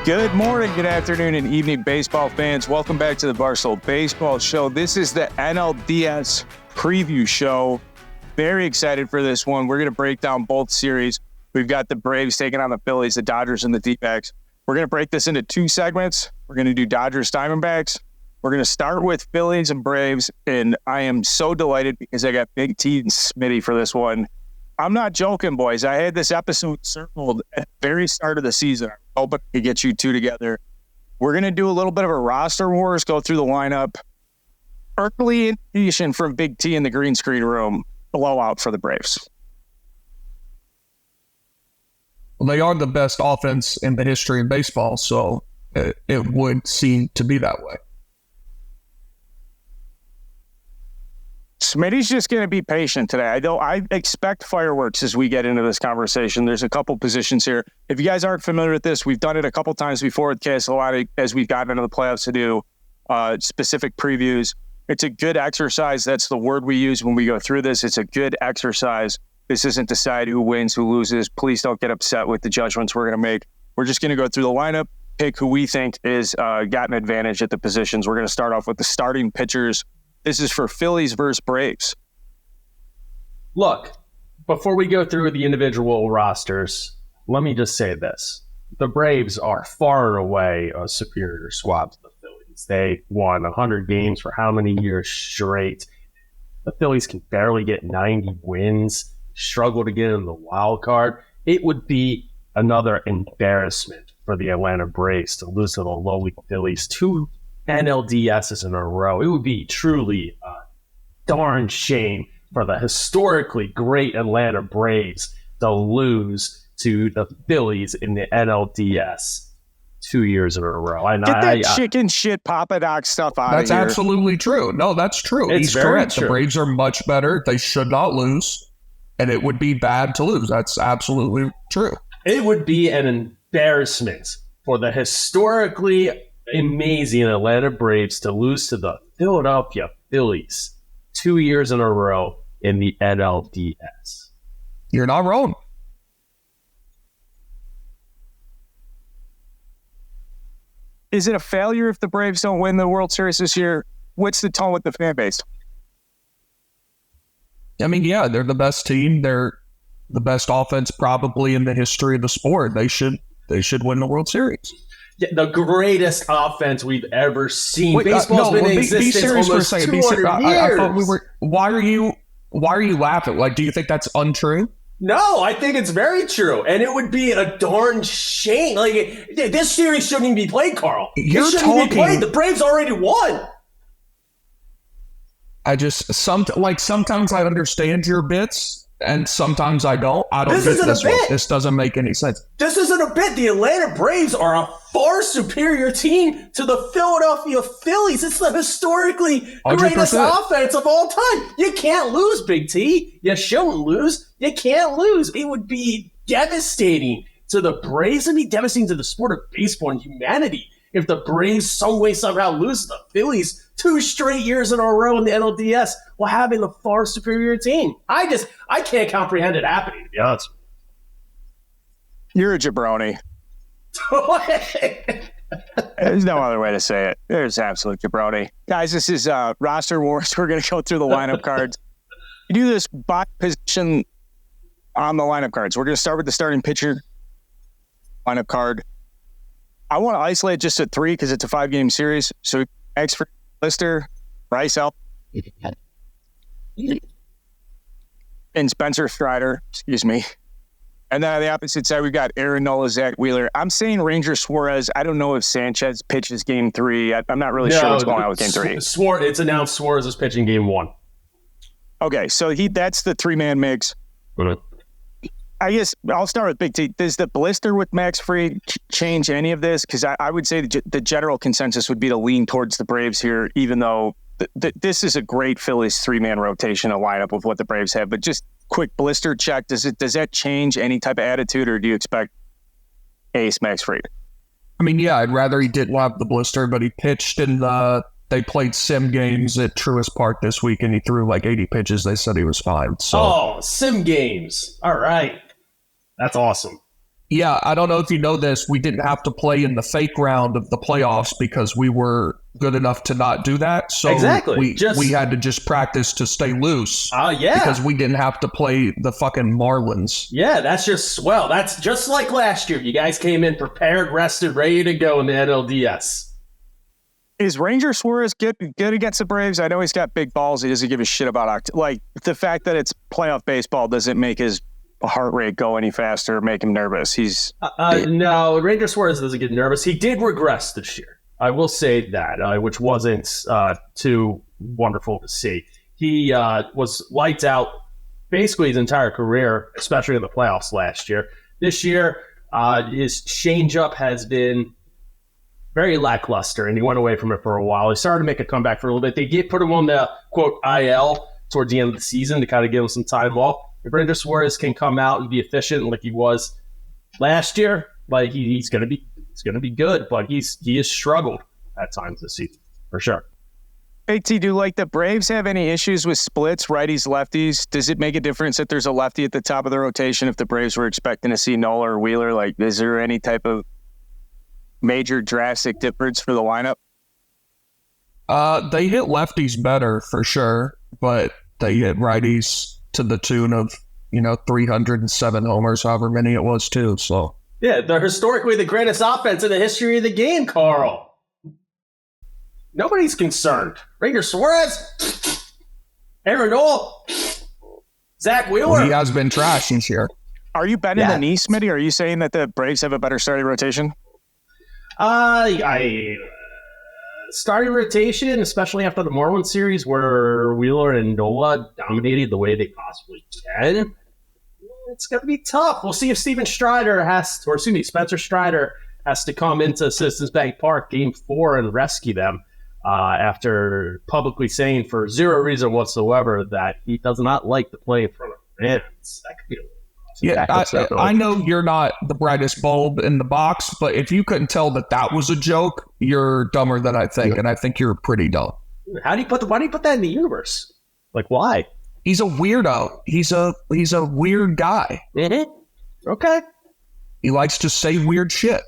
Good morning, good afternoon, and evening, baseball fans. Welcome back to the Barstool Baseball Show. This is the NLDS preview show. Very excited for this one. We're going to break down both series. We've got the Braves taking on the Phillies, the Dodgers, and the D-backs. We're going to break this into two segments. We're going to do Dodgers, Diamondbacks. We're going to start with Phillies and Braves, and I am so delighted because I got Big T and Smitty for this one. I'm not joking, boys. I had this episode circled at the very start of the season. I hope I could get you two together. We're going to do a little bit of a roster wars, go through the lineup. Early indication from Big T in the green screen room, blowout for the Braves. Well, they are the best offense in the history of baseball, so it would seem to be that way. Smitty's just going to be patient today. I expect fireworks as we get into this conversation. There's a couple positions here. If you guys aren't familiar with this, we've done it a couple times before with Castellani as we've gotten into the playoffs to do specific previews. It's a good exercise. That's the word we use when we go through this. It's a good exercise. This isn't decide who wins, who loses. Please don't get upset with the judgments we're going to make. We're just going to go through the lineup, pick who we think is got an advantage at the positions. We're going to start off with the starting pitchers. This is for Phillies versus Braves. Look, before we go through the individual rosters, let me just say this. The Braves are far and away a superior squad to the Phillies. They won 100 games for how many years straight? The Phillies can barely get 90 wins, struggle to get in the wild card. It would be another embarrassment for the Atlanta Braves to lose to the lowly Phillies. Two NLDSs in a row. It would be truly a darn shame for the historically great Atlanta Braves to lose to the Phillies in the NLDS 2 years in a row. Get that chicken shit Papa Doc stuff out of here. That's absolutely true. No, that's true. He's correct. True. The Braves are much better. They should not lose, and it would be bad to lose. That's absolutely true. It would be an embarrassment for the historically amazing Atlanta Braves to lose to the Philadelphia Phillies 2 years in a row in the NLDS. You're not wrong. Is it a failure if the Braves don't win the World Series this year? What's the tone with the fan base? I mean, yeah, they're the best team. They're the best offense probably in the history of the sport. They should win the World Series. Yeah, the greatest offense we've ever seen. Baseball's been in existence almost 200 years. I thought we were. Why are you laughing? Like, do you think that's untrue? No, I think it's very true, and it would be a darn shame. Like, this series shouldn't even be played, Carl. It shouldn't even be played. The Braves already won. Sometimes I understand your bits. And sometimes I don't. I don't get this one. This doesn't make any sense. This isn't a bit. The Atlanta Braves are a far superior team to the Philadelphia Phillies. It's the historically 100%. Greatest offense of all time. You can't lose, Big T. You shouldn't lose. You can't lose. It would be devastating to the Braves. It would be devastating to the sport of baseball and humanity if the Braves some way somehow lose to the Phillies 2 straight years in a row in the NLDS while having a far superior team. I can't comprehend it happening, to be honest. You're a jabroni. There's no other way to say it. There's absolute jabroni. Guys, this is roster wars. We're going to go through the lineup cards. You do this by position on the lineup cards. We're going to start with the starting pitcher lineup card. I want to isolate just at 3 because it's a 5-game series. So X for Lister, Bryce Elp, and Spencer Strider, excuse me. And then on the opposite side, we've got Aaron Nola, Zach Wheeler. I'm saying Ranger Suarez. I don't know if Sanchez pitches game 3. I'm not really sure what's going on with game 3. It's announced Suarez is pitching game 1. Okay, so that's the 3-man mix. I guess I'll start with Big T. Does the blister with Max Fried change any of this? Because I would say the general consensus would be to lean towards the Braves here, even though this is a great Phillies 3-man rotation, a lineup of what the Braves have. But just quick blister check. Does that change any type of attitude, or do you expect ace Max Fried? I mean, yeah, I'd rather he didn't have the blister, but he pitched in they played sim games at Truist Park this week, and he threw like 80 pitches. They said he was fine. So. Oh, sim games. All right. That's awesome. Yeah, I don't know if you know this. We didn't have to play in the fake round of the playoffs because we were good enough to not do that. So exactly. we had to just practice to stay loose. Yeah. Because we didn't have to play the fucking Marlins. Yeah, that's just like last year. You guys came in prepared, rested, ready to go in the NLDS. Is Ranger Suarez good against the Braves? I know he's got big balls. He doesn't give a shit about the fact that it's playoff baseball doesn't make his heart rate go any faster or make him nervous. He's no, Ranger Suarez doesn't get nervous. He did regress this year. I will say that, which wasn't too wonderful to see. He was lights out basically his entire career, especially in the playoffs last year. This year, his changeup has been very lackluster, and he went away from it for a while. He started to make a comeback for a little bit. They did put him on the, quote, IL towards the end of the season to kind of give him some time off. If Ranger Suarez can come out and be efficient like he was last year, like he's going to be good, but he has struggled at times this season, for sure. Big T, do the Braves have any issues with splits, righties, lefties? Does it make a difference that there's a lefty at the top of the rotation if the Braves were expecting to see Nola or Wheeler? Is there any type of major drastic difference for the lineup? They hit lefties better for sure, but they hit righties to the tune of 307 homers, however many it was too. So yeah, they're historically the greatest offense in the history of the game, Carl. Nobody's concerned. Ranger Suarez, Aaron Nola, Zach Wheeler. Well, he has been trash this year. Are you betting the knee, Smitty? Are you saying that the Braves have a better starting rotation? Starting rotation, especially after the Marlins series where Wheeler and Nola dominated the way they possibly can, it's going to be tough. We'll see if Spencer Strider has to come into Citizens Bank Park Game 4 and rescue them after publicly saying for zero reason whatsoever that he does not like to play in front of fans. That could be I know you're not the brightest bulb in the box, but if you couldn't tell that was a joke, you're dumber than I think, and I think you're pretty dumb. Why do you put that in the universe? Why? He's a weirdo. He's a weird guy. Mm-hmm. Okay. He likes to say weird shit.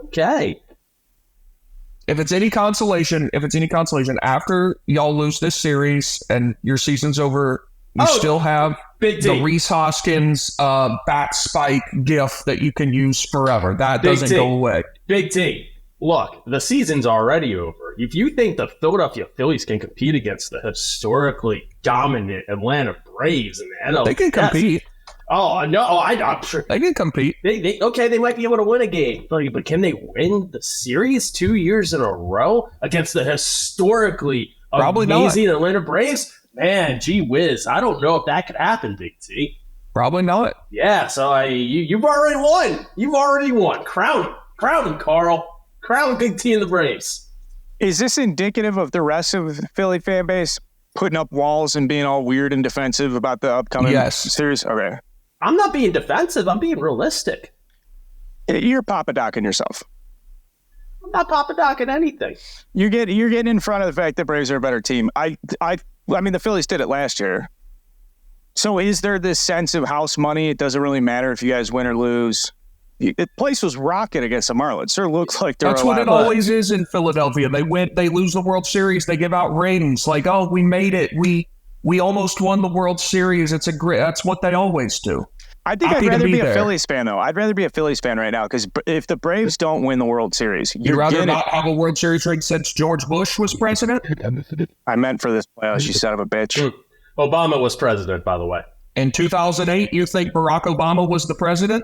Okay. If it's any consolation, after y'all lose this series and your season's over, you still have the Reese Hoskins bat spike gif that you can use forever. That doesn't go away. Big T, look, the season's already over. If you think the Philadelphia Phillies can compete against the historically dominant Atlanta Braves and the NLDS, they can compete. Oh, no, I'm sure. They can compete. They might be able to win a game. But can they win the series 2 years in a row against the historically amazing Atlanta Braves? Man, gee whiz. I don't know if that could happen, Big T. Probably not. Yeah, so you've already won. You've already won. Crown him, Carl. Crown Big T and the Braves. Is this indicative of the rest of the Philly fan base putting up walls and being all weird and defensive about the upcoming series? Okay. I'm not being defensive. I'm being realistic. You're Papa-docking yourself. I'm not Papa-docking anything. You're getting in front of the fact that Braves are a better team. I mean, the Phillies did it last year. So is there this sense of house money? It doesn't really matter if you guys win or lose. The place was rocking against the Marlins. Sure looks like they're That's what it always is in Philadelphia. They lose the World Series. They give out ratings like, oh, we made it. We almost won the World Series. That's what they always do. I think I'd rather be a Phillies fan, though. I'd rather be a Phillies fan right now because if the Braves don't win the World Series, you'd rather not have a World Series ring since George Bush was president? I meant for this playoffs, you son of a bitch. Obama was president, by the way. In 2008, you think Barack Obama was the president?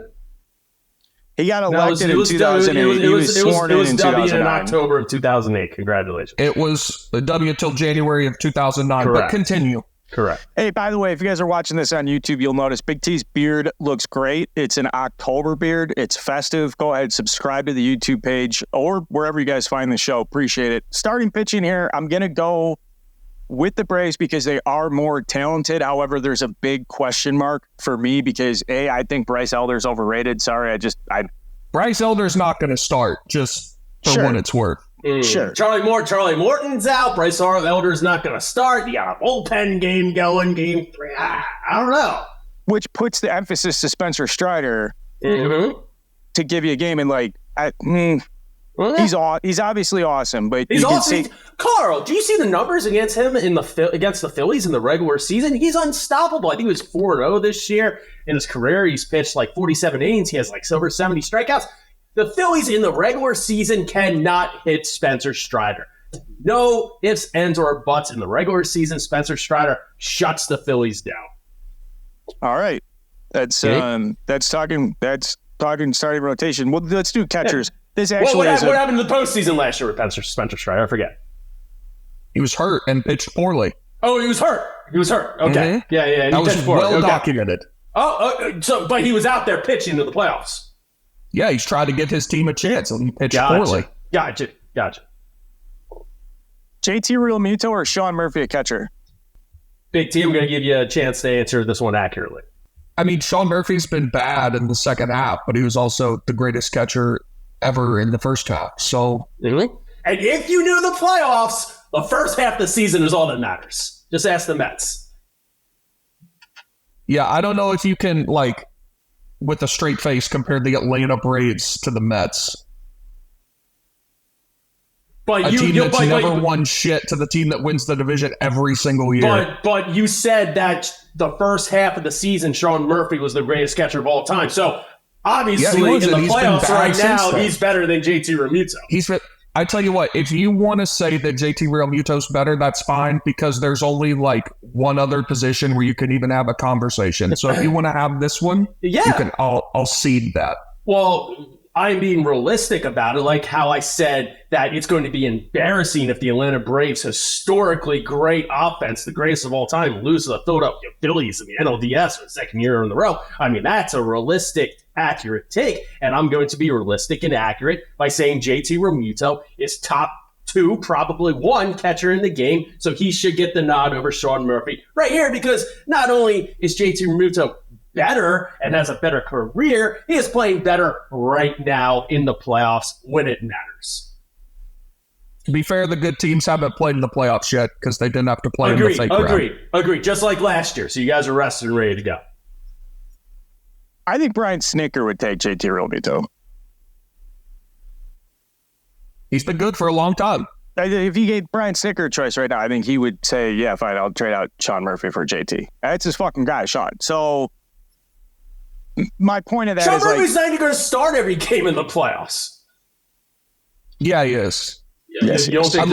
He got elected in 2008. He was sworn in 2009. In October of 2008. Congratulations. It was a W until January of 2009. Correct. But continue. Correct. Hey, by the way, if you guys are watching this on YouTube, you'll notice Big T's beard looks great. It's an October beard. It's festive. Go ahead, subscribe to the YouTube page or wherever you guys find the show. Appreciate it. Starting pitching here, I'm going to go with the Braves because they are more talented. However, there's a big question mark for me because, I think Bryce Elder's overrated. Sorry, Bryce Elder's not going to start, just for what it's worth. Sure. Charlie Morton's out. Bryce Elder's not going to start. You got a bullpen game going, game 3. I don't know. Which puts the emphasis to Spencer Strider. Mm-hmm. to give you a game, and like, he's obviously awesome, but he's awesome. Carl, do you see the numbers against him against the Phillies in the regular season? He's unstoppable. I think he was 4-0 this year in his career. He's pitched like 47 innings. He has like over 70 strikeouts. The Phillies in the regular season cannot hit Spencer Strider. No ifs, ands, or buts in the regular season. Spencer Strider shuts the Phillies down. All right, that's talking starting rotation. Well, let's do catchers. Yeah. This actually what happened in the postseason last year with Spencer Strider? I forget. He was hurt and pitched poorly. Oh, he was hurt. Okay. Mm-hmm. Yeah. That was well documented. But he was out there pitching to the playoffs. Yeah, he's trying to give his team a chance, and he pitched poorly. Gotcha. JT Realmuto or Sean Murphy, a catcher? Big T, I'm going to give you a chance to answer this one accurately. I mean, Sean Murphy's been bad in the second half, but he was also the greatest catcher ever in the first half. So, and if you knew the playoffs, the first half of the season is all that matters. Just ask the Mets. Yeah, I don't know if you can, like, with a straight face, compare the Atlanta Braves to the Mets. But a team that's never won shit to the team that wins the division every single year. But you said that the first half of the season, Sean Murphy was the greatest catcher of all time. So, obviously, in the playoffs right now, he's better than JT Realmuto. I tell you what, if you want to say that JT Realmuto's better, that's fine, because there's only like one other position where you can even have a conversation. So if you want to have this one, you can. I'll cede that. Well, I'm being realistic about it, like how I said that it's going to be embarrassing if the Atlanta Braves, historically great offense, the greatest of all time, lose to the Philadelphia Phillies in the NLDS for the second year in a row. I mean, that's a realistic, accurate take, and I'm going to be realistic and accurate by saying JT Realmuto is top 2, probably 1 catcher in the game, so he should get the nod over Sean Murphy right here, because not only is JT Realmuto better and has a better career, he is playing better right now in the playoffs when it matters. To be fair, the good teams haven't played in the playoffs yet because they didn't have to play in the fake round. Agreed. Just like last year. So you guys are rested and ready to go. I think Brian Snitker would take JT Realmuto. He's been good for a long time. If you gave Brian Snitker a choice right now, I think he would say, yeah, fine, I'll trade out Sean Murphy for JT. That's his fucking guy, Sean. So my point of that Sean is Murphy's not even going to start every game in the playoffs. Yeah, he is. Yes, you don't think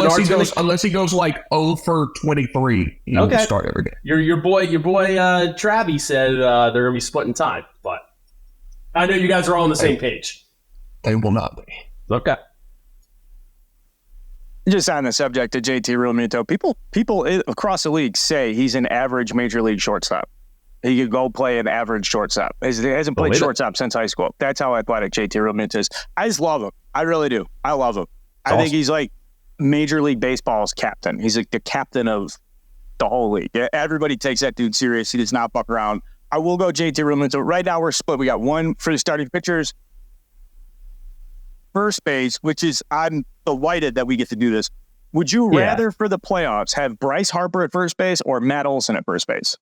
unless he goes like 0 for 23, he will start every game. Your boy Travi said they're going to be splitting time, but I know you guys are all on the same page. They will not be. Okay. Just on the subject of JT Realmuto, people across the league say he's an average major league shortstop. He could go play an average shortstop. He hasn't played shortstop since high school. That's how athletic JT Realmuto is. I just love him. I really do. I love him. I think he's like Major League Baseball's captain. He's like the captain of the whole league. Everybody takes that dude serious. He does not fuck around. I will go JT Realmuto. Right now we're split. We got one for the starting pitchers. First base, which is, I'm delighted that we get to do this. Would you rather for the playoffs have Bryce Harper at first base or Matt Olson at first base?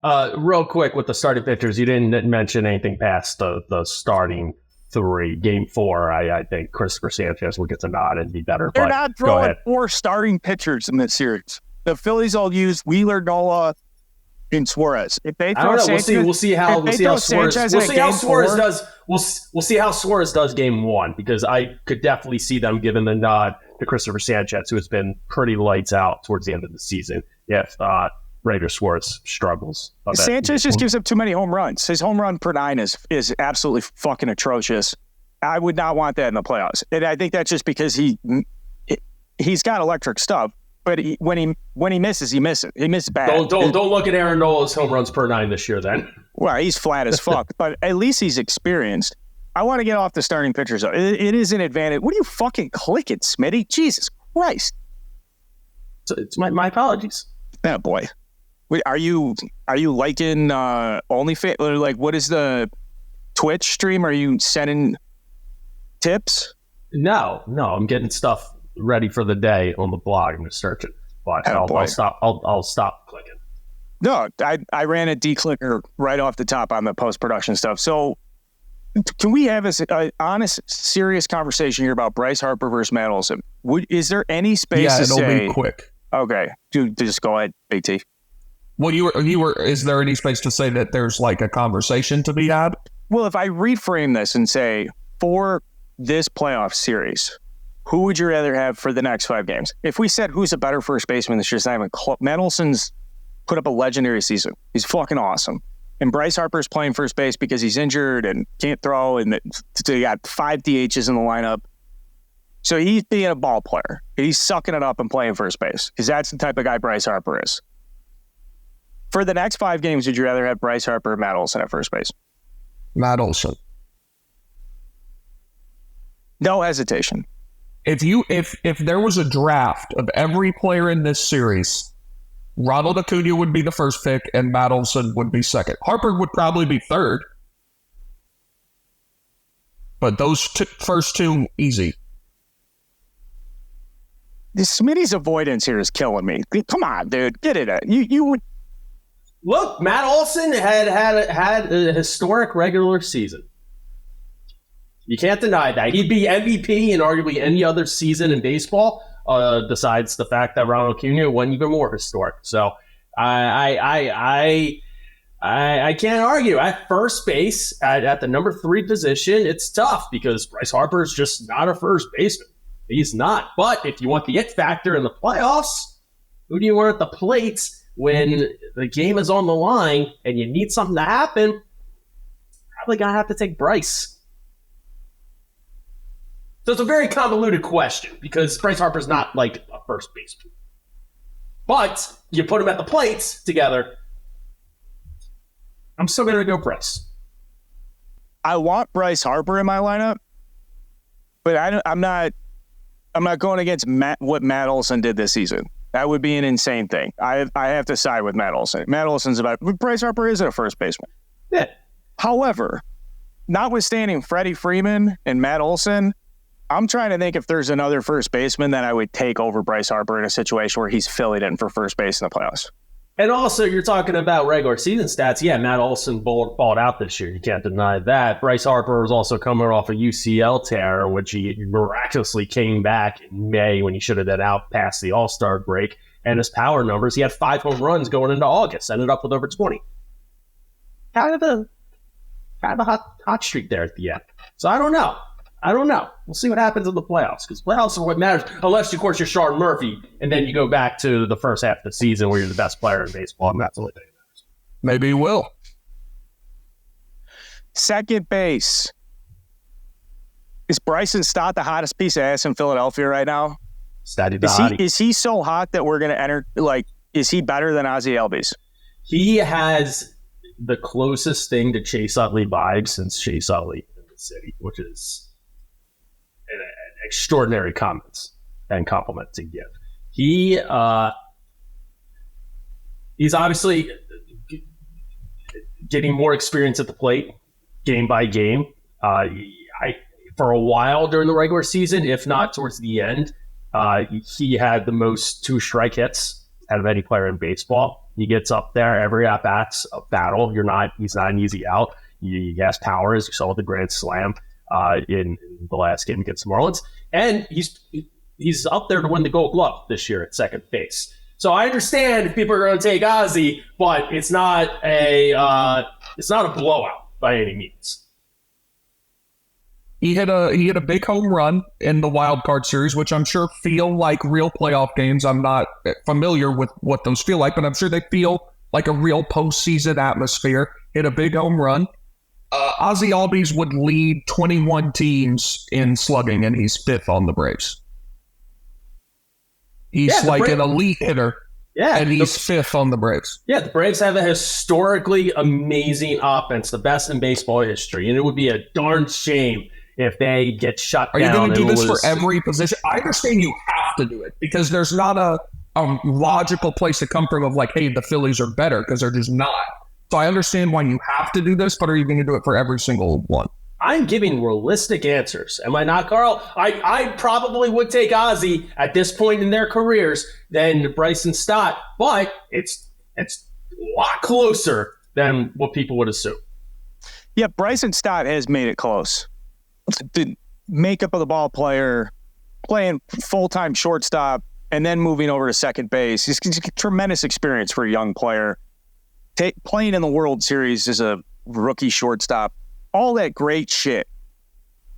Real quick with the starting pitchers, you didn't mention anything past the starting 3. Game 4, I think Christopher Sanchez will get a nod and be better. They're not throwing 4 starting pitchers in this series. The Phillies will use Wheeler, Nola, and Suarez. If they throw Sanchez, we'll see how Suarez does. We'll see how Suarez does game 1, because I could definitely see them giving the nod to Christopher Sanchez, who has been pretty lights out towards the end of the season. If Raider Suarez struggles. Sanchez just gives up too many home runs. His home run per 9 is absolutely fucking atrocious. I would not want that in the playoffs. And I think that's just because he's got electric stuff, but when he misses, he misses. He misses bad. Don't look at Aaron Nola's home runs per 9 this year then. Well, he's flat as fuck, but at least he's experienced. I want to get off the starting pitchers. It is an advantage. What are you fucking clicking, Smitty? Jesus Christ. It's my apologies. Oh, boy. Wait, are you liking OnlyFans? Or like, what is the Twitch stream? Are you sending tips? No. I'm getting stuff ready for the day on the blog. I'm going to search it, but I'll stop. I'll stop clicking. No, I ran a declicker right off the top on the post production stuff. So Can we have a honest, serious conversation here about Bryce Harper versus Matt Olson? Is there any space to say? Yeah, it'll be quick. Okay, just go ahead, Big T. Well, you were. Is there any space to say that there's like a conversation to be had? Well, if I reframe this and say, for this playoff series, who would you rather have for the next 5 games? If we said who's a better first baseman, it's just not even close. Matt Olson's put up a legendary season. He's fucking awesome. And Bryce Harper's playing first base because he's injured and can't throw, and they got 5 DHs in the lineup. So he's being a ball player. He's sucking it up and playing first base because that's the type of guy Bryce Harper is. For the next 5 games, would you rather have Bryce Harper or Matt Olson at first base? Matt Olson. No hesitation. If there was a draft of every player in this series, Ronald Acuna would be the first pick and Matt Olson would be second. Harper would probably be third. But those first 2, easy. This Smitty's avoidance here is killing me. Come on, dude. Get it. You would. Look, Matt Olson had a historic regular season. You can't deny that. He'd be MVP in arguably any other season in baseball, besides the fact that Ronald Acuna went even more historic. So I can't argue. At first base, at the number 3 position, it's tough because Bryce Harper is just not a first baseman. He's not. But if you want the it factor in the playoffs, who do you want at the plate when the game is on the line and you need something to happen? Probably going to have to take Bryce. So it's a very convoluted question because Bryce Harper's not like a first baseman. But you put him at the plates together, I'm still going to go Bryce. I want Bryce Harper in my lineup, but I'm not going against what Matt Olson did this season. That would be an insane thing. I have to side with Matt Olson. Matt Olson's Bryce Harper isn't a first baseman. Yeah. However, notwithstanding Freddie Freeman and Matt Olson, I'm trying to think if there's another first baseman that I would take over Bryce Harper in a situation where he's filling in for first base in the playoffs. And also, you're talking about regular season stats. Yeah, Matt Olson balled out this year. You can't deny that. Bryce Harper was also coming off a UCL tear, which he miraculously came back in May when he should have been out past the All-Star break. And his power numbers, he had 5 home runs going into August, ended up with over 20. Kind of a hot streak there at the end. So I don't know. We'll see what happens in the playoffs, because playoffs are what matters, unless, of course, you're Sean Murphy, and then you go back to the first half of the season where you're the best player in baseball, and that's the only thing that matters. Maybe he will. Second base. Is Bryson Stott the hottest piece of ass in Philadelphia right now? Is he so hot that we're going to enter, is he better than Ozzie Albies? He has the closest thing to Chase Utley vibes since Chase Utley in the city, which is an extraordinary comments and compliment to give. He's obviously getting more experience at the plate game by game. For a while during the regular season, if not towards the end, he had the most 2-strike hits out of any player in baseball. He gets up there every at-bat's a battle. He's not an easy out. He has power, as you saw with the grand slam in the last game against the Marlins, and he's up there to win the Gold Glove this year at second base. So I understand if people are going to take Ozzie, but it's not a blowout by any means. He had a big home run in the wild card series, which I'm sure feel like real playoff games. I'm not familiar with what those feel like, but I'm sure they feel like a real postseason atmosphere. Hit a big home run. Ozzie Albies would lead 21 teams in slugging, and he's 5th on the Braves. He's an elite hitter, and he's 5th on the Braves. Yeah, the Braves have a historically amazing offense, the best in baseball history, and it would be a darn shame if they get shut down. Are you going to do this for every position? I understand you have to do it because there's not a logical place to come from of like, hey, the Phillies are better, because they're just not. So I understand why you have to do this, but are you going to do it for every single one? I'm giving realistic answers. Am I not, Carl? I probably would take Ozzie at this point in their careers than Bryson Stott, but it's a lot closer than what people would assume. Yeah, Bryson Stott has made it close. The makeup of the ball player, playing full-time shortstop, and then moving over to second base. It's a tremendous experience for a young player. Playing in the World Series as a rookie shortstop, all that great shit.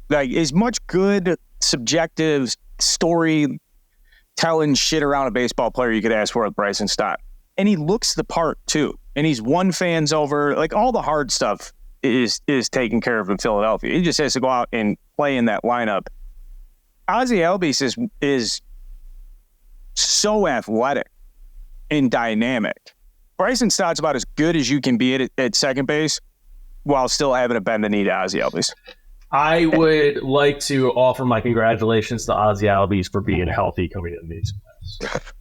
Like, as much good, subjective story telling shit around a baseball player you could ask for with Bryson Stott. And he looks the part, too. And he's won fans over. Like, all the hard stuff is taken care of in Philadelphia. He just has to go out and play in that lineup. Ozzie Albies is so athletic and dynamic. Bryson Stott's about as good as you can be at second base while still having to bend the knee to Ozzie Albies. I would like to offer my congratulations to Ozzie Albies for being healthy coming in these playoffs.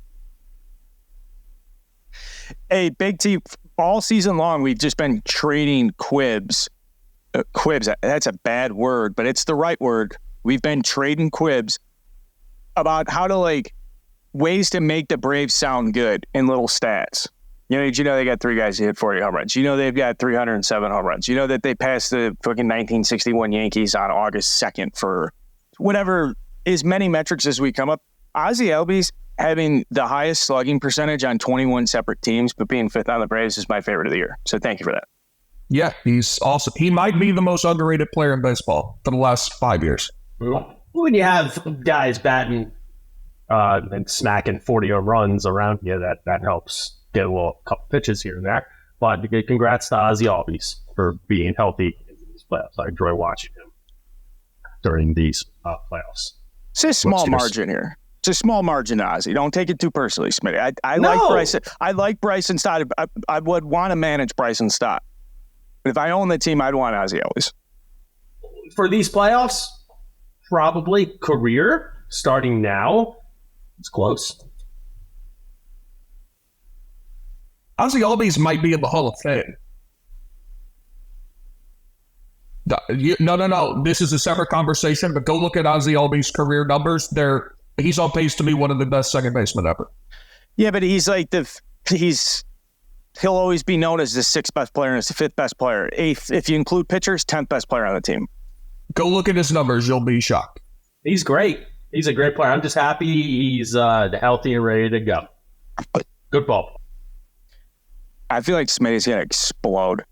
Hey, Big T, all season long, we've just been trading quibs. Quibs, that's a bad word, but it's the right word. We've been trading quibs about how to, like, ways to make the Braves sound good in little stats. Did you know they got 3 guys who hit 40 home runs? You know they've got 307 home runs. You know that they passed the fucking 1961 Yankees on August 2nd for whatever, as many metrics as we come up. Ozzie Albies having the highest slugging percentage on 21 separate teams, but being 5th on the Braves is my favorite of the year. So thank you for that. Yeah, he's awesome. He might be the most underrated player in baseball for the last 5 years. When you have guys batting and smacking 40 home runs around you, that helps get a couple pitches here and there. But congrats to Ozzie Albies for being healthy in these playoffs. I enjoy watching him during these playoffs. It's a small margin here. It's a small margin to Ozzie. Don't take it too personally, Smitty. Like Bryson. I like Bryson Stott. I would want to manage Bryson Stott. But if I own the team, I'd want Ozzie Albies. For these playoffs, probably career, starting now, it's close. Ozzie Albies might be in the Hall of Fame. No. This is a separate conversation, but go look at Ozzie Albies' career numbers. He's on pace to be one of the best second basemen ever. Yeah, but he's like he'll always be known as the 6th best player and the 5th best player. If you include pitchers, 10th best player on the team. Go look at his numbers. You'll be shocked. He's great. He's a great player. I'm just happy he's healthy and ready to go. Good ball. I feel like Smitty's going to explode.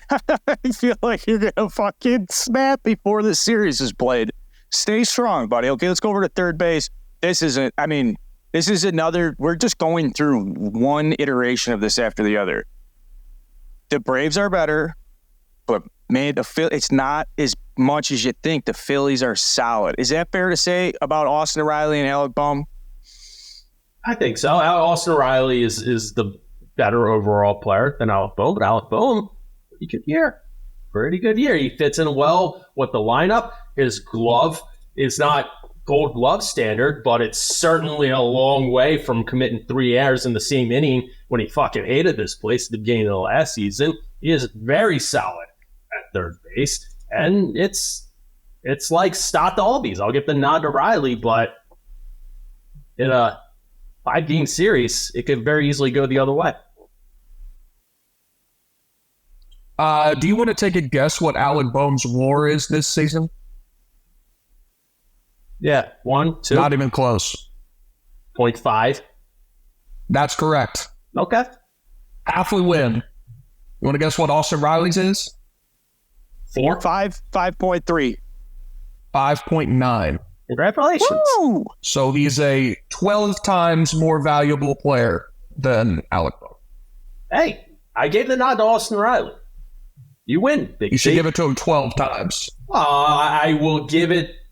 I feel like you're going to fucking snap before the series is played. Stay strong, buddy. Okay, let's go over to third base. This is another, we're just going through one iteration of this after the other. The Braves are better, but man, it's not as much as you think. The Phillies are solid. Is that fair to say about Austin Riley and Alec Bohm? I think so. Austin Riley is the better overall player than Alec Bohm, but Alec Bohm, pretty good year. He fits in well with the lineup. His glove is not Gold Glove standard, but it's certainly a long way from committing 3 errors in the same inning when he fucking hated this place at the beginning of the last season. He is very solid at third base, and it's like Stott to Albies. I'll give the nod to Riley, but in a 5-game series, it could very easily go the other way. Do you want to take a guess what Alec Bohm's WAR is this season? Yeah, 1, 2. Not even close. 0.5. That's correct. Okay. Halfway win. You want to guess what Austin Riley's is? 4. 5.3. 5.9. Congratulations. Woo! So he's a 12 times more valuable player than Alec Bohm. Hey, I gave the nod to Austin Riley. You win, Big T. You should give it to him 12 times. I will give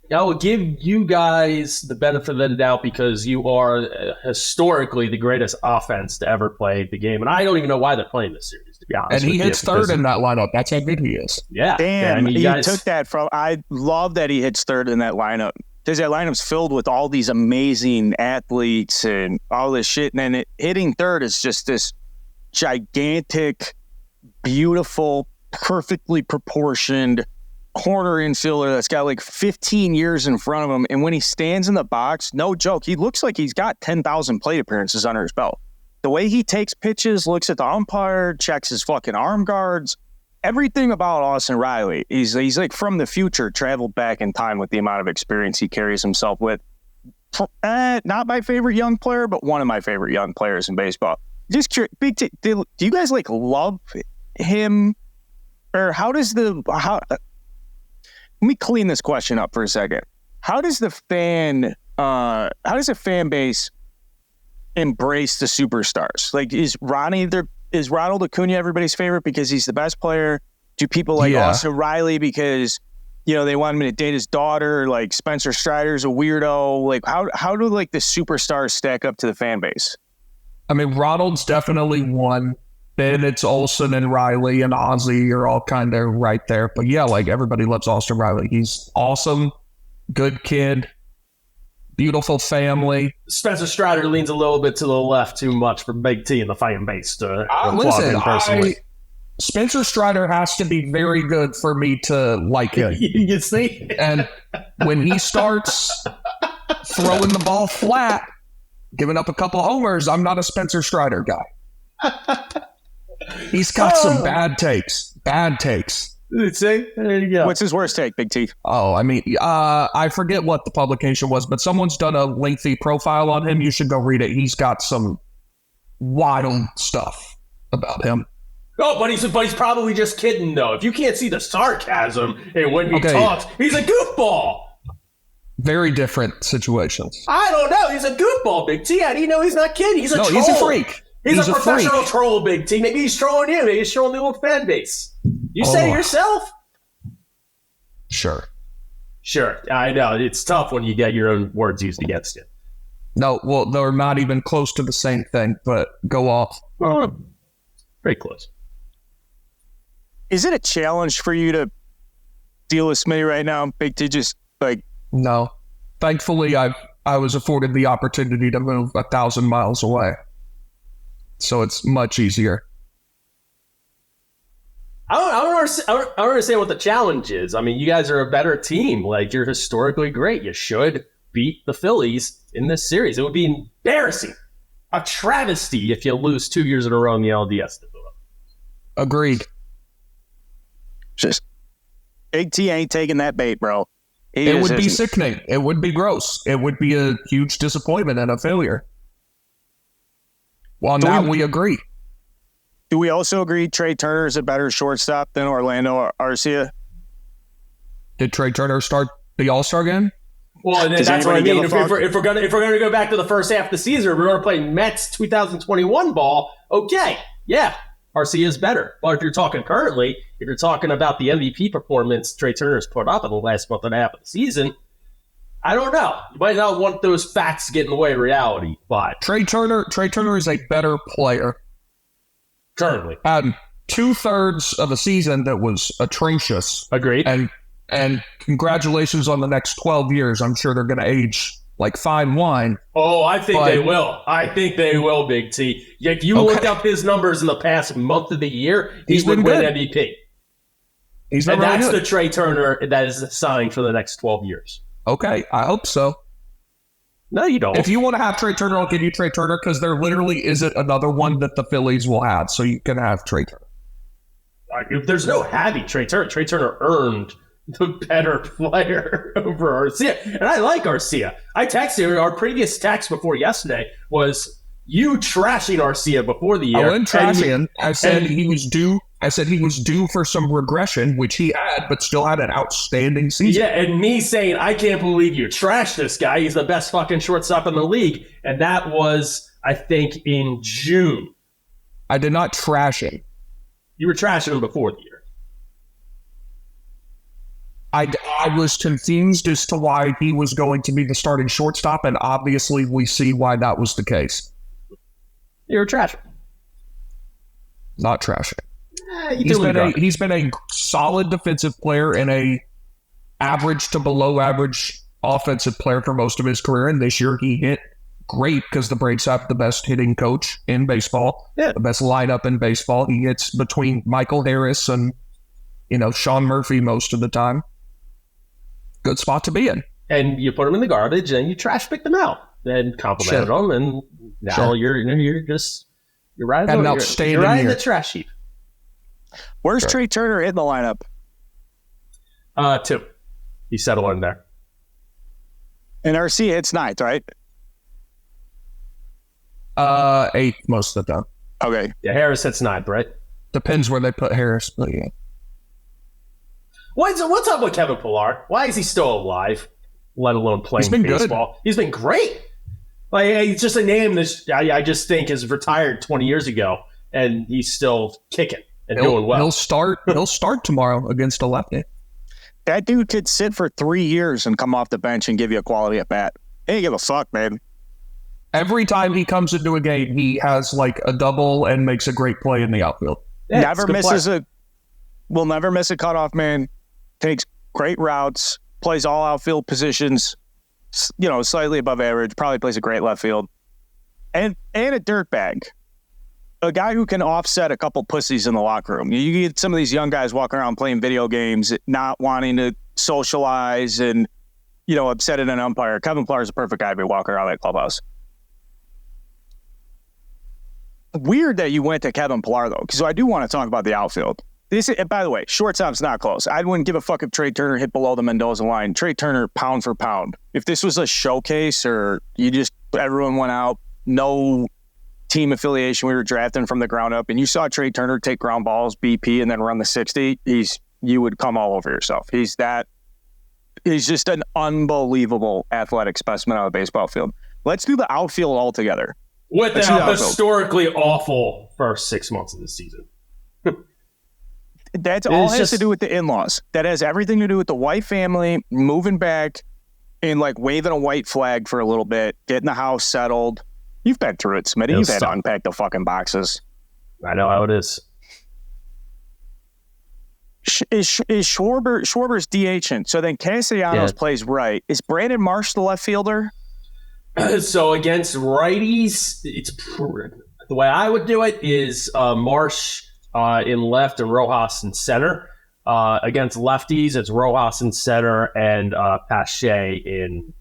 you guys the benefit of the doubt because you are historically the greatest offense to ever play the game. And I don't even know why they're playing this series, to be honest. And he hits third in that lineup. That's how good he is. Yeah. Damn, you took that from... I love that he hits third in that lineup. Because that lineup's filled with all these amazing athletes and all this shit. And then hitting third is just this gigantic, beautiful, perfectly proportioned corner infielder that's got like 15 years in front of him. And when he stands in the box, no joke, he looks like he's got 10,000 plate appearances under his belt. The way he takes pitches, looks at the umpire, checks his fucking arm guards. everything about Austin Riley, he's like from the future, traveled back in time with the amount of experience he carries himself with. Not my favorite young player, but one of my favorite young players in baseball. Just curious, Big T, do you guys like love him, or let me clean this question up for a second. How does the fan base embrace the superstars? Like, is Ronald Acuna everybody's favorite because he's the best player? Do people like Austin Riley because, they want him to date his daughter? Like, Spencer Strider's a weirdo. Like, how do like the superstars stack up to the fan base? I mean, Ronald's definitely one. Then it's Olsen and Riley and Ozzy are all kind of right there. But yeah, like everybody loves Austin Riley. He's awesome, good kid, beautiful family. Spencer Strider leans a little bit to the left too much for Big T in the fan base to Spencer Strider has to be very good for me to like him. You see? And when he starts throwing the ball flat, giving up a couple homers, I'm not a Spencer Strider guy. He's got some bad takes. See? There you go. What's his worst take, Big T? Oh, I mean, I forget what the publication was, but someone's done a lengthy profile on him. You should go read it. He's got some wild stuff about him. Oh, but he's probably just kidding, though. If you can't see the sarcasm and when he talks, he's a goofball. Very different situations. I don't know. He's a goofball, Big T. How do you know he's not kidding? He's a troll. He's a freak. He's a professional troll, Big T. Maybe he's trolling you. Maybe he's trolling the little fan base. You say it yourself? Sure. I know. It's tough when you get your own words used against you. No, well, they're not even close to the same thing, but go off. Very close. Is it a challenge for you to deal with Smitty right now, Big T? Just like... No. Thankfully, I was afforded the opportunity to move 1,000 miles away. So it's much easier. I don't understand what the challenge is. I mean, you guys are a better team. Like, you're historically great. You should beat the Phillies in this series. It would be embarrassing, a travesty if you lose 2 years in a row in the LDS. Agreed. Just Big T ain't taking that bait, bro. It would be sickening. It would be gross. It would be a huge disappointment and a failure. Well, now we agree. Do we also agree Trey Turner is a better shortstop than Orlando Arcia? Did Trey Turner start the All-Star game? Well, that's what I mean. If we're going to go back to the first half of the season, we're going to play Mets 2021 ball. Okay, yeah, Arcia is better. But if you're talking currently, if you're talking about the MVP performance Trey Turner's put up in the last month and a half of the season, I don't know. You might not want those facts to get in the way of reality, but Trey Turner is a better player. Currently. 2/3 of a season that was atrocious. Agreed. And congratulations on the next 12 years. I'm sure they're going to age like fine wine. Oh, I think they will. I think they will, Big T. If you looked up his numbers in the past month of the year, he would win MVP. And that's the Trey Turner that is assigned for the next 12 years. Okay, I hope so. No, you don't. If you want to have Trey Turner, I'll give you Trey Turner because there literally isn't another one that the Phillies will have. So you can have Trey Turner. There's no having Trey Turner. Trey Turner earned the better player over Arcia. And I like Arcia. I texted her. Our previous text before yesterday was you trashing Arcia before the year. I wasn't trashing. I said he was due. I said he was due for some regression, which he had, but still had an outstanding season. Yeah, and me saying, I can't believe you trashed this guy. He's the best fucking shortstop in the league. And that was, I think, in June. I did not trash him. You were trashing him before the year. I was confused as to why he was going to be the starting shortstop, and obviously we see why that was the case. You were trashing. Not trashing. He's been a solid defensive player and a average to below average offensive player for most of his career. And this year he hit great because the Braves have the best hitting coach in baseball, the best lineup in baseball. He hits between Michael Harris and, Sean Murphy most of the time. Good spot to be in. And you put them in the garbage and you trash pick them out and complimented them. And now you're riding an outstanding you're riding year. the trash heap. Where's Trey Turner in the lineup? 2. He settled in there. And RC hits 9th, right? 8th most of the time. Okay. Yeah, Harris hits 9th, right? Depends where they put Harris, but yeah. What's up with Kevin Pillar? Why is he still alive, let alone playing baseball? Good. He's been great. Like, he's just a name that I just think is retired 20 years ago, and he's still kicking and doing well. He'll start tomorrow against a lefty. That dude could sit for 3 years and come off the bench and give you a quality at bat. He ain't give a fuck, man. Every time he comes into a game, he has like a double and makes a great play in the outfield. Yeah, will never miss a cutoff man. Takes great routes, plays all outfield positions, slightly above average, probably plays a great left field. And a dirtbag. A guy who can offset a couple pussies in the locker room. You get some of these young guys walking around playing video games, not wanting to socialize and, upset at an umpire. Kevin Pillar is a perfect guy to be walking around that clubhouse. Weird that you went to Kevin Pillar, though, because I do want to talk about the outfield. By the way, shortstop's not close. I wouldn't give a fuck if Trey Turner hit below the Mendoza line. Trey Turner, pound for pound. If this was a showcase or everyone went out, no team affiliation, we were drafting from the ground up, and you saw Trey Turner take ground balls, BP, and then run the 60, you would come all over yourself. He's just an unbelievable athletic specimen on the baseball field. Let's do the outfield altogether. With the historically awful first 6 months of the season. That's all has to do with the in-laws. That has everything to do with the White family moving back and waving a white flag for a little bit, getting the house settled. You've been through it, Smitty. You've had to unpack the fucking boxes. I know how it is. Is Schwarber's DHing? So then Castellanos plays right. Is Brandon Marsh the left fielder? So against righties, the way I would do it is Marsh in left and Rojas in center. Against lefties, it's Rojas in center and Pache in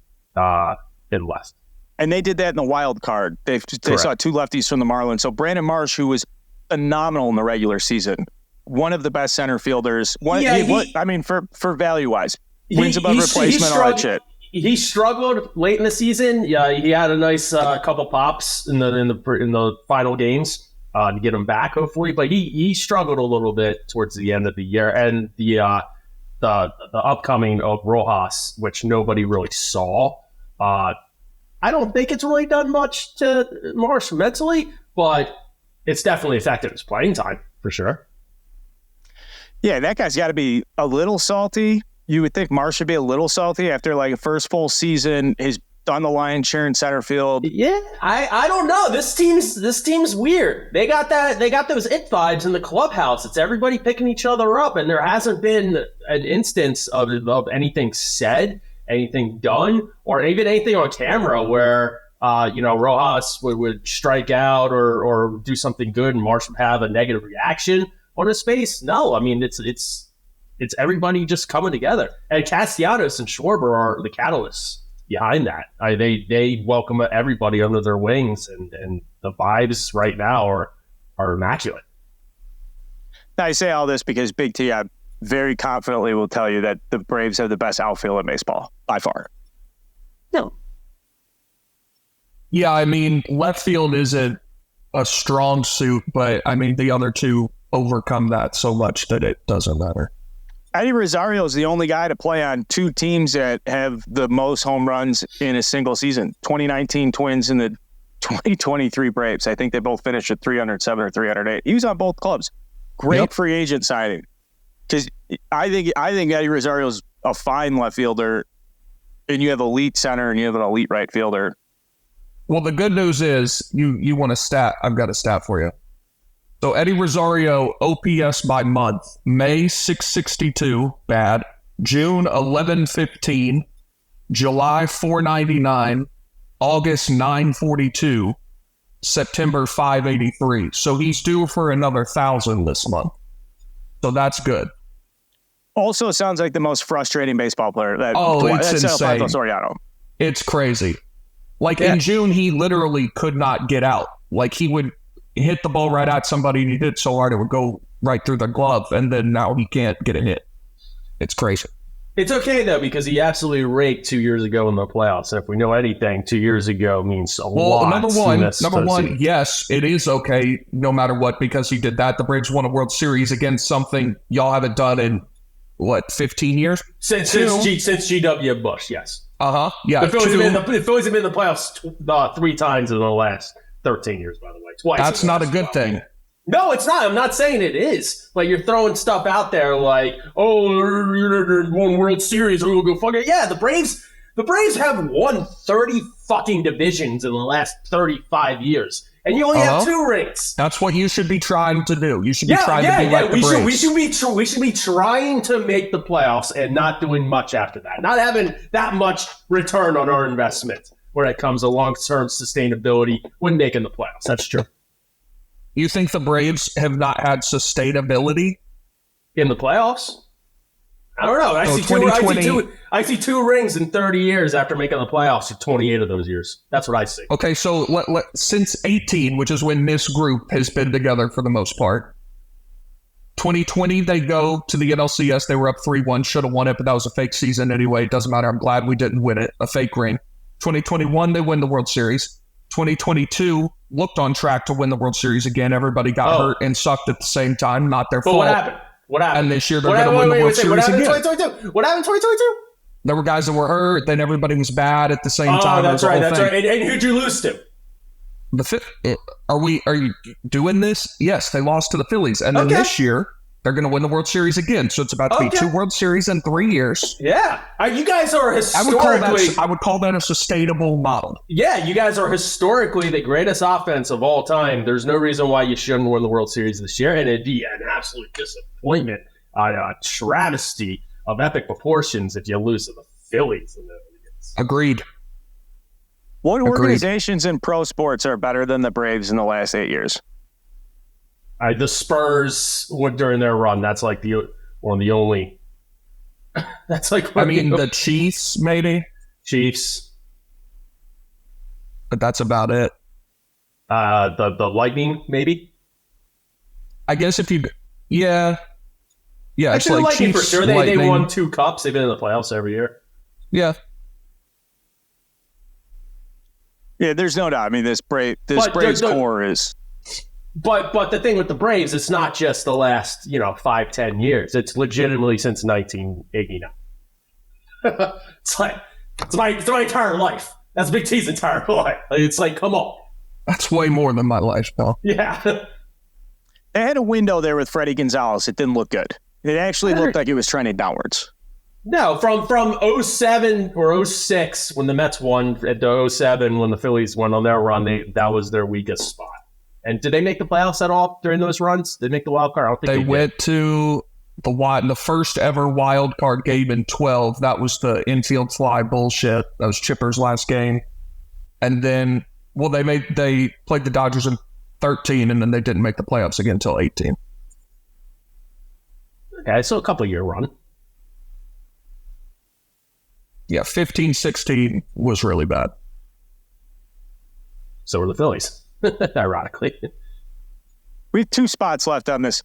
left. And they did that in the wild card. They saw 2 lefties from the Marlins. So Brandon Marsh, who was phenomenal in the regular season, one of the best center fielders. For value wise, wins above replacement, all that shit. He struggled late in the season. Yeah, he had a nice couple pops in the final games to get him back, hopefully. But he struggled a little bit towards the end of the year, and the upcoming of Rojas, which nobody really saw. I don't think it's really done much to Marsh mentally, but it's definitely affected his playing time for sure. Yeah, that guy's got to be a little salty. You would think Marsh should be a little salty after a first full season. He's done the lion's share in center field. Yeah, I don't know. This team's weird. They got those it vibes in the clubhouse. It's everybody picking each other up, and there hasn't been an instance of anything said, anything done, or even anything on camera where Rojas would strike out or do something good, and Marsh would have a negative reaction on his face. No, I mean it's everybody just coming together, and Castellanos and Schwarber are the catalysts behind that. They welcome everybody under their wings, and the vibes right now are immaculate. Now, I say all this because Big T, I very confidently will tell you that the Braves have the best outfield in baseball by far. No. Yeah, I mean, left field isn't a strong suit, but I mean, the other two overcome that so much that it doesn't matter. Eddie Rosario is the only guy to play on 2 teams that have the most home runs in a single season. 2019 Twins and the 2023 Braves. I think they both finished at 307 or 308. He was on both clubs. Great free agent signing. Because I think Eddie Rosario's a fine left fielder, and you have elite center and you have an elite right fielder. Well, the good news is you want a stat. I've got a stat for you. So Eddie Rosario, OPS by month, May 662, bad. June 1115, July 499, August 942, September 583. So he's due for another 1,000 this month. So that's good. Also sounds like the most frustrating baseball player. It's insane. Soriano. It's crazy. In June, he literally could not get out. He would hit the ball right at somebody, and he hit so hard it would go right through the glove, and then now he can't get a hit. It's crazy. It's okay, though, because he absolutely raked 2 years ago in the playoffs. And if we know anything, 2 years ago means a lot. Number one, yes, it is okay no matter what, because he did that. The Braves won a World Series against something y'all haven't done in, 15 years? Since G.W. Bush, yes. Yeah. The Phillies have been in the playoffs 3 times in the last 13 years, by the way. Twice. That's not a good thing. No, it's not. I'm not saying it is. Like, you're throwing stuff out there like, oh, you're one World Series, we'll go fuck it. Yeah, the Braves have won 30 fucking divisions in the last 35 years. And you only have 2 rings. That's what you should be trying to do. You should be trying to be like the Braves. We should be trying to make the playoffs and not doing much after that. Not having that much return on our investment when it comes to long-term sustainability when making the playoffs. That's true. You think the Braves have not had sustainability in the playoffs? I don't know. I see 2 rings in 30 years after making the playoffs in 28 of those years. That's what I see. Okay, so since 18, which is when this group has been together for the most part, 2020 they go to the NLCS. They were up 3-1, should have won it, but that was a fake season anyway. It doesn't matter. I'm glad we didn't win it. A fake ring. 2021 they win the World Series. 2022 looked on track to win the World Series again. Everybody got hurt and sucked at the same time. Not their fault. What happened? And this year they're going to win the World Series again. What happened in 2022? There were guys that were hurt. Then everybody was bad at the same time. That's right. And who'd you lose to? Are you doing this? Yes, they lost to the Phillies. And then this year, they're going to win the World Series again. So it's about to be 2 World Series in 3 years. Yeah. You guys are historically... I would call that a sustainable model. Yeah, you guys are historically the greatest offense of all time. There's no reason why you shouldn't win the World Series this year. And it'd be an absolute disappointment, a travesty of epic proportions if you lose to the Phillies. Agreed. What organizations in pro sports are better than the Braves in the last 8 years? The Spurs during their run. That's like one of the only. That's like. The Chiefs, maybe. Chiefs. But that's about it. The Lightning, maybe. I guess if you, yeah. Actually, the Lightning Chiefs, for sure. They won 2 cups. They've been in the playoffs every year. Yeah. Yeah, there's no doubt. I mean, this Braves core is. But the thing with the Braves, it's not just the last 5-10 years. It's legitimately since 1989. it's my entire life. That's Big T's entire life. It's like, come on. That's way more than my life, pal. Yeah. They had a window there with Freddie Gonzalez. It didn't look good. It actually looked like it was trending downwards. No, from 07 or 06 when the Mets won, to 07 when the Phillies went on their run, that was their weakest spot. And did they make the playoffs at all during those runs? Did they make the wild card? I don't think they went to the first ever wild card game in 12. That was the infield fly bullshit. That was Chipper's last game. And then, they played the Dodgers in 13, and then they didn't make the playoffs again until 18. Okay, so a couple-year run. Yeah, 15, 16 was really bad. So were the Phillies. Ironically. We have 2 spots left on this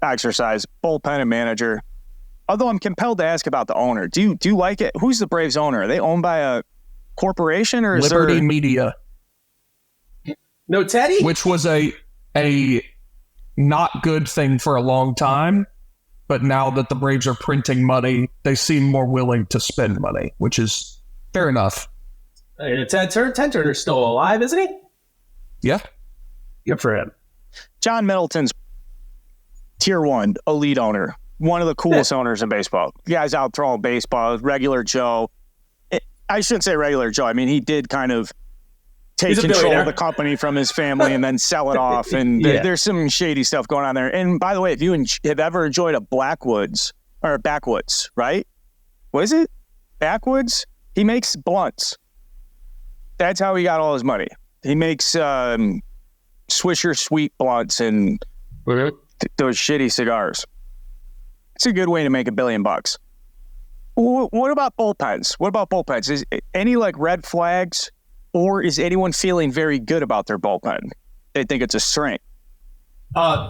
exercise, bullpen and manager. Although I'm compelled to ask about the owner. Do you like it? Who's the Braves owner? Are they owned by a corporation or is Liberty Media? No Teddy? Which was a not good thing for a long time, but now that the Braves are printing money, they seem more willing to spend money, which is fair enough. Ted Turner's still alive, isn't he? Yeah. Good for him. John Middleton's tier 1 elite owner. One of the coolest owners in baseball. The guy's out throwing baseball. Regular Joe. I shouldn't say regular Joe. I mean, he did kind of take control of the company from his family and then sell it off. And there's some shady stuff going on there. And by the way, if you have ever enjoyed a backwoods, right? What is it? Backwoods? He makes blunts. That's how he got all his money. He makes Swisher Sweet blunts and those shitty cigars. It's a good way to make $1 billion. What about bullpens? Is any red flags, or is anyone feeling very good about their bullpen? They think it's a strength.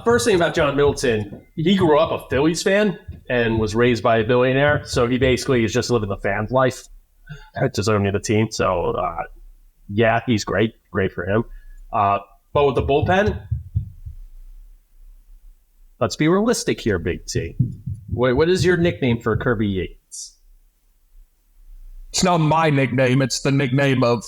First thing about John Middleton, he grew up a Phillies fan and was raised by a billionaire, so he basically is just living the fan life, just owning the team. So, yeah, he's great for him. But with the bullpen, let's be realistic here, Big T. What is your nickname for Kirby Yates? It's not my nickname. It's the nickname of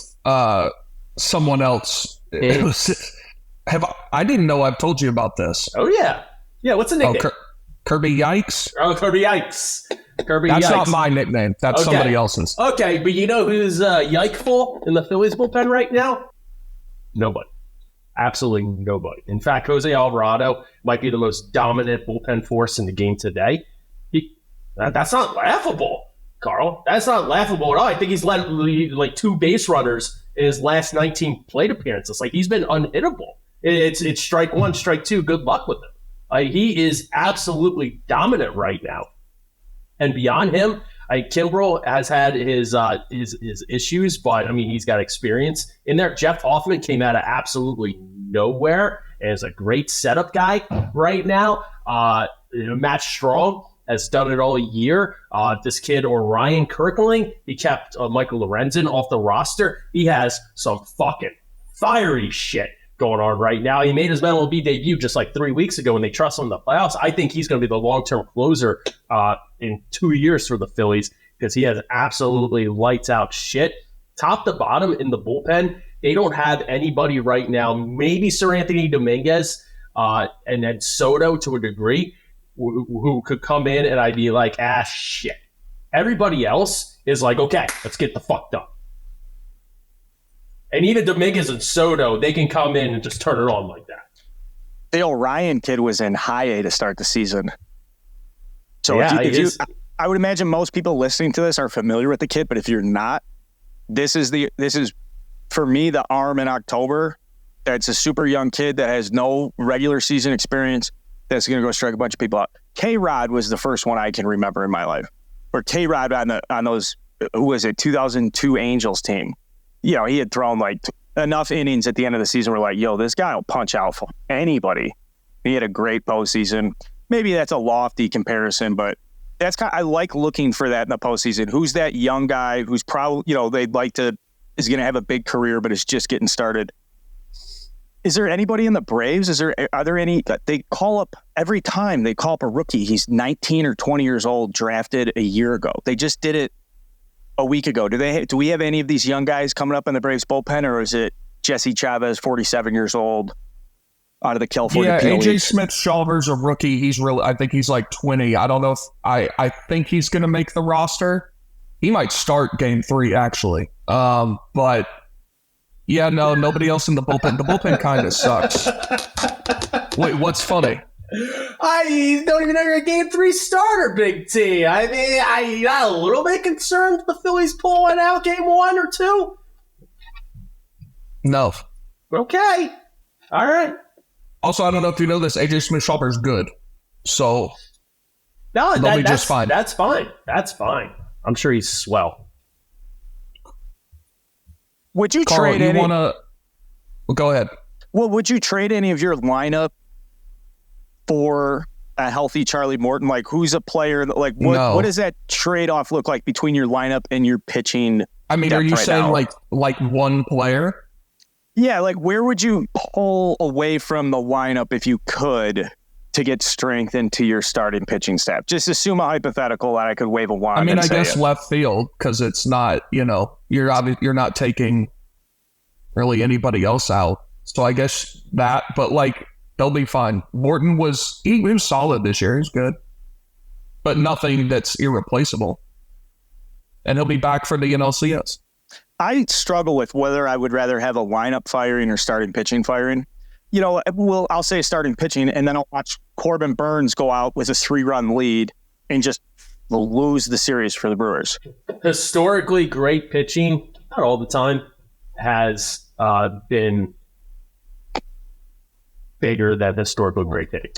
someone else. I didn't know I've told you about this. Oh, yeah. Yeah, what's the nickname? Kirby Yikes? Oh, Kirby Yikes. That's not my nickname. That's somebody else's. Okay, but you know who's yikeful in the Phillies bullpen right now? Nobody. Absolutely nobody. In fact, Jose Alvarado might be the most dominant bullpen force in the game today. That's not laughable, Carl. That's not laughable at all. I think he's led like 2 base runners in his last 19 plate appearances. Like, he's been unhittable. It's strike 1, strike 2. Good luck with him. He is absolutely dominant right now. And beyond him, Kimbrel has had his issues, but I mean, he's got experience in there. Jeff Hoffman came out of absolutely nowhere and is a great setup guy right now. Matt Strong has done it all year. This kid, Orion Kirkling, he kept Michael Lorenzen off the roster. He has some fucking fiery shit going on right now. He made his MLB debut just like 3 weeks ago when they trust him in the playoffs. I think he's going to be the long-term closer in 2 years for the Phillies because he has absolutely lights out shit. Top to bottom in the bullpen, they don't have anybody right now. Maybe Sir Anthony Dominguez and then Soto to a degree who could come in and I'd be like, shit. Everybody else is like, okay, let's get the fuck done. And even Dominguez and Soto, they can come in and just turn it on like that. The Orion kid was in high A to start the season. So yeah, I would imagine most people listening to this are familiar with the kid, but if you're not, this is for me the arm in October. That's a super young kid that has no regular season experience. That's going to go strike a bunch of people out. K-Rod was the first one I can remember in my life. Or K-Rod on those, who was it, 2002 Angels team. He had thrown like enough innings at the end of the season. We're like, yo, this guy will punch out for anybody. He had a great postseason. Maybe that's a lofty comparison, but that's I like looking for that in the postseason. Who's that young guy who's probably, is going to have a big career, but is just getting started? Is there anybody in the Braves? Are there any that they call up every time they call up a rookie? He's 19 or 20 years old, drafted a year ago. They just did it a week ago. Do we have any of these young guys coming up in the Braves bullpen, or is it Jesse Chavez, 47 years old, out of the California? Yeah, AJ Smith-Shawver's a rookie. I think he's like 20. I don't know if I think he's going to make the roster. He might start game 3 actually. But yeah, no, nobody else in the bullpen. The bullpen kind of sucks. Wait, what's funny? I don't even know you're a game 3 starter, Big T. I mean, I'm not a little bit concerned the Phillies pulling out game 1 or 2. No. Okay. All right. Also, I don't know if you know this, AJ Smith-Shawver is good. So that's just fine. That's fine. That's fine. I'm sure he's swell. Would you Carl, trade any? Go ahead. Well, would you trade any of your lineup for a healthy Charlie Morton? Like, who's a player that, like, what does that trade-off look like between your lineup and your pitching? I mean, are you saying now? like one player? Yeah, like where would you pull away from the lineup if you could to get strength into your starting pitching staff? Just assume a hypothetical that I could wave a wand. I mean, I guess it. left field, because it's not, you're not taking really anybody else out. So I guess that, but like they'll be fine. Morton was solid this year. He's good, but nothing that's irreplaceable. And he'll be back for the NLCS. I struggle with whether I would rather have a lineup firing or starting pitching firing. I'll say starting pitching, and then I'll watch Corbin Burns go out with a 3-run lead and just lose the series for the Brewers. Historically great pitching, not all the time, has been bigger than historically great hitting.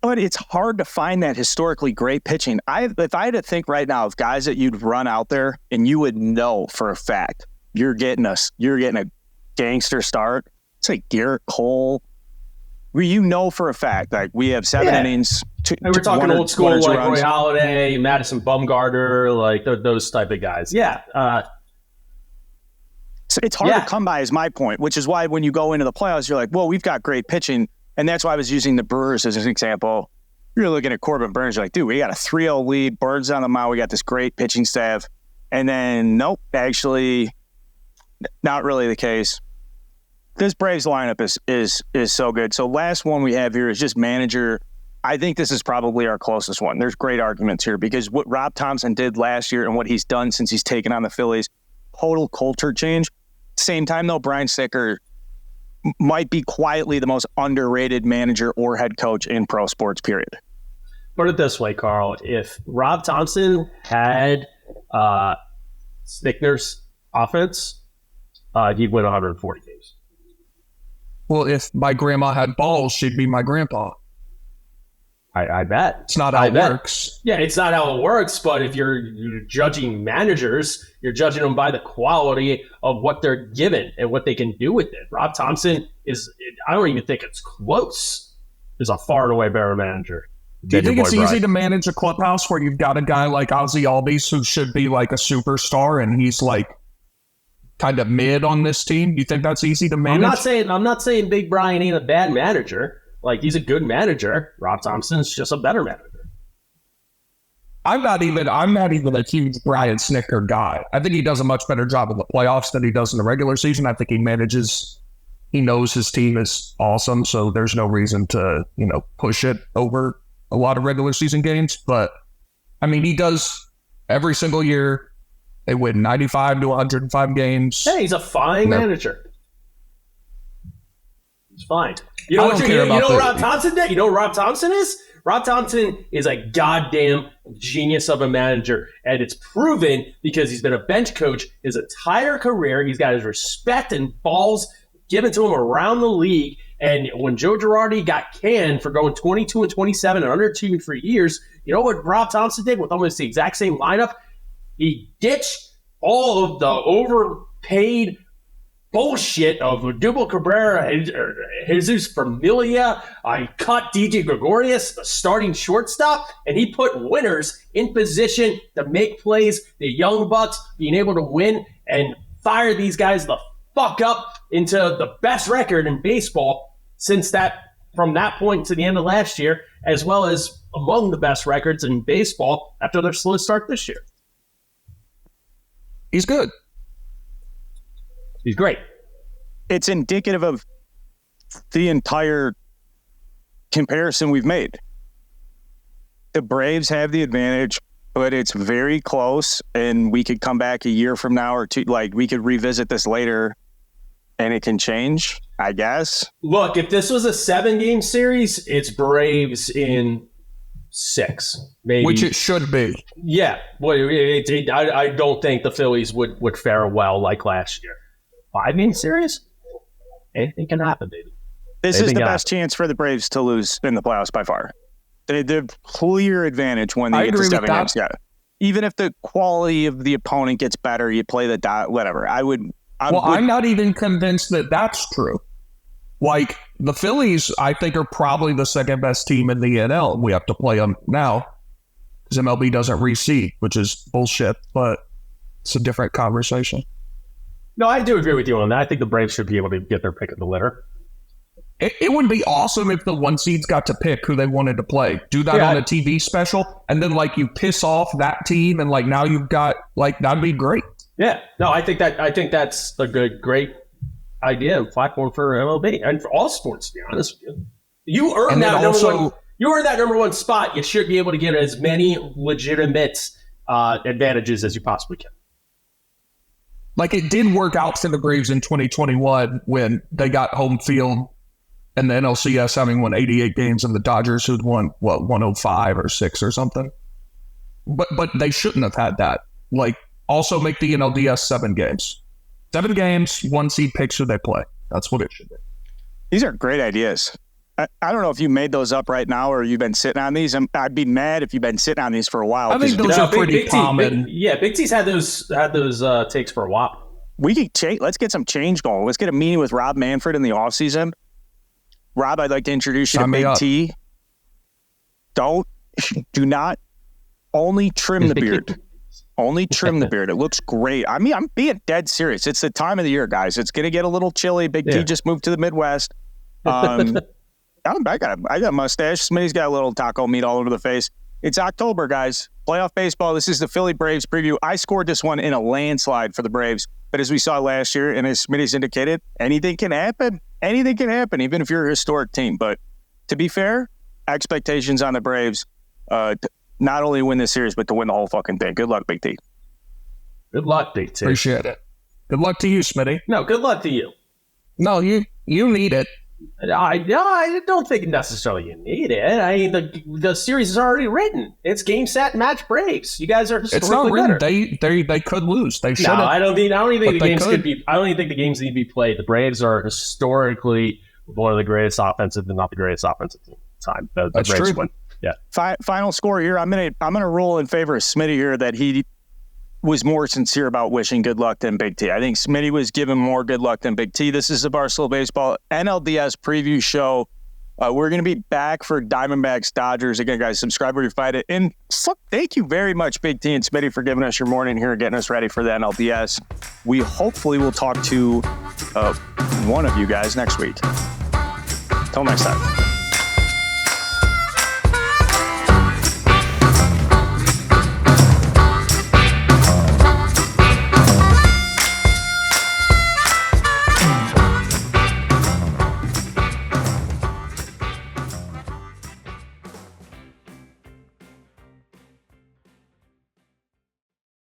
But it's hard to find that historically great pitching. If I had to think right now of guys that you'd run out there and you would know for a fact you're getting a gangster start, it's like Garrett Cole, for a fact, like we have 7 innings. And we're talking old school, like Roy Halladay, Madison Bumgarner, like those type of guys. Yeah. So it's hard to come by, is my point, which is why when you go into the playoffs, you're like, well, we've got great pitching. And that's why I was using the Brewers as an example. You're looking at Corbin Burns, you're like, dude, we got a 3-0 lead. Burns on the mound. We got this great pitching staff. And then, nope, actually, not really the case. This Braves lineup is so good. So last one we have here is just manager. I think this is probably our closest one. There's great arguments here because what Rob Thompson did last year and what he's done since he's taken on the Phillies, total culture change. Same time, though, Brian Sicker might be quietly the most underrated manager or head coach in pro sports, period. Put it this way, Carl. If Rob Thompson had Snickner's offense, he'd win 140 games. Well, if my grandma had balls, she'd be my grandpa. I bet. It's not how it works. Yeah, it's not how it works, but if you're judging managers, you're judging them by the quality of what they're given and what they can do with it. Rob Thompson I don't even think it's close, is a far and away better manager. Do you think it's easy to manage a clubhouse where you've got a guy like Ozzie Albies who should be like a superstar and he's like kind of mid on this team? Do you think that's easy to manage? I'm not saying Big Brian ain't a bad manager. Like, he's a good manager. Rob Thompson's just a better manager. I'm not even a huge Brian Snicker guy. I think he does a much better job in the playoffs than he does in the regular season. I think he knows his team is awesome, so there's no reason to, push it over a lot of regular season games. But I mean, he does every single year. They win 95 to 105 games. Hey, he's a fine manager. He's fine. You know what Rob Thompson did? You know what Rob Thompson is? Rob Thompson is a goddamn genius of a manager, and it's proven because he's been a bench coach his entire career. He's got his respect and balls given to him around the league. And when Joe Girardi got canned for going 22 and 27 and underachieving for years, you know what Rob Thompson did with almost the exact same lineup? He ditched all of the overpaid bullshit of Dubal Cabrera, Jesus Familia. I cut DJ Gregorius, the starting shortstop, and he put winners in position to make plays. The Young Bucks being able to win and fire these guys the fuck up into the best record in baseball from that point to the end of last year, as well as among the best records in baseball after their slow start this year. He's good. He's great. It's indicative of the entire comparison we've made. The Braves have the advantage, but it's very close, and we could come back a year from now or two. Like, we could revisit this later, and it can change, I guess. Look, if this was a 7-game series, it's Braves in 6, maybe. Which it should be. Yeah. Well, I don't think the Phillies would fare well like last year. 5-game series? Anything can happen, baby. This is the best chance for the Braves to lose in the playoffs by far. They have clear advantage when they get to 7 games. Yeah. Even if the quality of the opponent gets better, you play the dot, whatever. I'm not even convinced that that's true. Like, the Phillies, I think, are probably the second best team in the NL. We have to play them now because MLB doesn't reseed, which is bullshit, but it's a different conversation. No, I do agree with you on that. I think the Braves should be able to get their pick of the litter. It would be awesome if the 1 seeds got to pick who they wanted to play. Do that on a TV special, and then you piss off that team, and now you've got that'd be great. Yeah, no, I think that's a great idea and platform for MLB and for all sports. To be honest with you, you earn that number one spot. You should be able to get as many legitimate advantages as you possibly can. It did work out for the Braves in 2021 when they got home field and the NLCS having won 88 games and the Dodgers who'd won 105 or 6 or something. But they shouldn't have had that. Also make the NLDS 7 games. 7 games, 1 seed picks who they play. That's what it should be. These are great ideas. I don't know if you made those up right now or you've been sitting on these. I'd be mad if you've been sitting on these for a while. I think those are pretty common. Big T's had those takes for a while. Let's get some change going. Let's get a meeting with Rob Manfred in the offseason. Rob, I'd like to introduce you to Big T. Do not only trim the beard. Only trim the beard. It looks great. I mean, I'm being dead serious. It's the time of the year, guys. It's going to get a little chilly. Big T just moved to the Midwest. I got a mustache. Smitty's got a little taco meat all over the face. It's October, guys. Playoff baseball. This is the Philly Braves preview. I scored this one in a landslide for the Braves. But as we saw last year, and as Smitty's indicated, anything can happen. Anything can happen, even if you're a historic team. But to be fair, expectations on the Braves to not only win this series, but to win the whole fucking thing. Good luck, Big T. Good luck, Big T. Appreciate it. Good luck to you, Smitty. No, good luck to you. No, you need it. I don't think necessarily you need it. I mean, the series is already written. It's game, set, match, Braves. You guys are historically It's not written. Better. They could lose. They should. No, I don't even think the games could be. I don't even think the games need to be played. The Braves are historically one of the greatest offensive, and not the greatest offensive team time. The That's Braves true. win. Yeah. Final score here. I'm gonna rule in favor of Smitty here that he was more sincere about wishing good luck than Big T. I think Smitty was giving more good luck than Big T. This is the Barstool Baseball NLDS preview show. We're going to be back for Diamondbacks Dodgers. Again, guys, subscribe where you find it. And thank you very much, Big T and Smitty, for giving us your morning here and getting us ready for the NLDS. We hopefully will talk to one of you guys next week. Till next time.